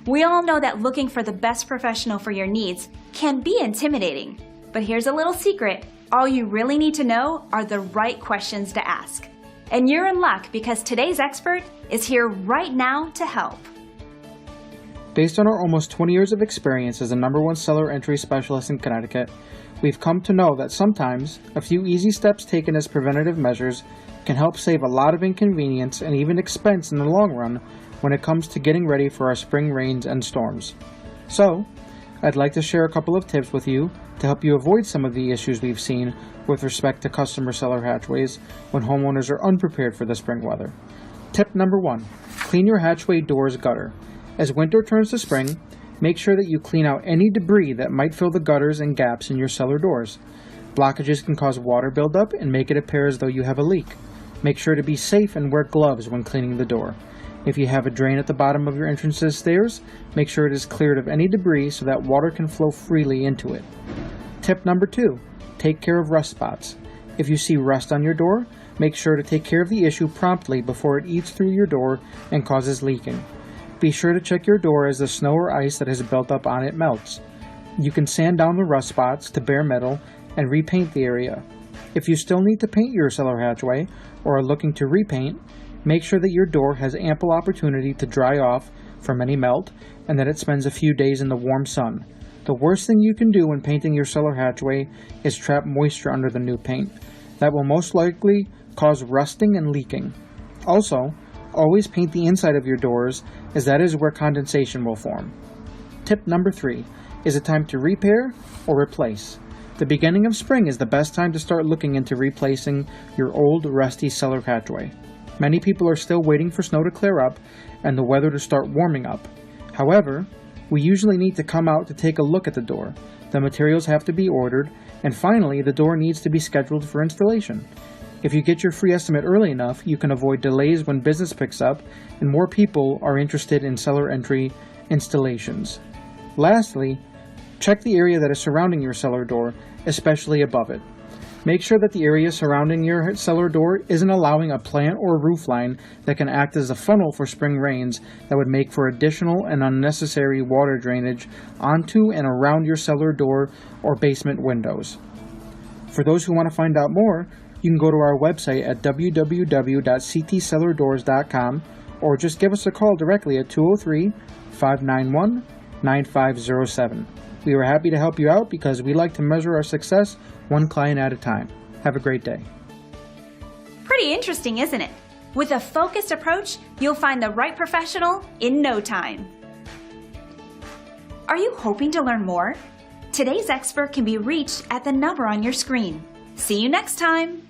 We all know that looking for the best professional for your needs can be intimidating. But here's a little secret. All you really need to know are the right questions to ask. And you're in luck because today's expert is here right now to help. Based on our almost 20 years of experience as the #1 cellar entry specialist in Connecticut, we've come to know that sometimes a few easy steps taken as preventative measures can help save a lot of inconvenience and even expense in the long run when it comes to getting ready for our spring rains and storms. So, I'd like to share a couple of tips with you to help you avoid some of the issues we've seen with respect to customer cellar hatchways when homeowners are unprepared for the spring weather. Tip number 1, clean your hatchway doors gutter. As winter turns to spring, make sure that you clean out any debris that might fill the gutters and gaps in your cellar doors. Blockages can cause water buildup and make it appear as though you have a leak. Make sure to be safe and wear gloves when cleaning the door. If you have a drain at the bottom of your entrance's stairs, make sure it is cleared of any debris so that water can flow freely into it. Tip number 2, take care of rust spots. If you see rust on your door, make sure to take care of the issue promptly before it eats through your door and causes leaking. Be sure to check your door as the snow or ice that has built up on it melts. You can sand down the rust spots to bare metal and repaint the area. If you still need to paint your cellar hatchway or are looking to repaint, make sure that your door has ample opportunity to dry off from any melt and that it spends a few days in the warm sun. The worst thing you can do when painting your cellar hatchway is trap moisture under the new paint. That will most likely cause rusting and leaking. Also, always paint the inside of your doors, as that is where condensation will form. Tip number 3, is it time to repair or replace? The beginning of spring is the best time to start looking into replacing your old rusty cellar hatchway. Many people are still waiting for snow to clear up and the weather to start warming up. However, we usually need to come out to take a look at the door. The materials have to be ordered, and finally, the door needs to be scheduled for installation. If you get your free estimate early enough, you can avoid delays when business picks up and more people are interested in cellar entry installations. Lastly, check the area that is surrounding your cellar door, especially above it. Make sure that the area surrounding your cellar door isn't allowing a plant or roof line that can act as a funnel for spring rains that would make for additional and unnecessary water drainage onto and around your cellar door or basement windows. For those who want to find out more, you can go to our website at www.ctcellardoors.com or just give us a call directly at 203-591-9507. We are happy to help you out because we like to measure our success one client at a time. Have a great day. Pretty interesting, isn't it? With a focused approach, you'll find the right professional in no time. Are you hoping to learn more? Today's expert can be reached at the number on your screen. See you next time.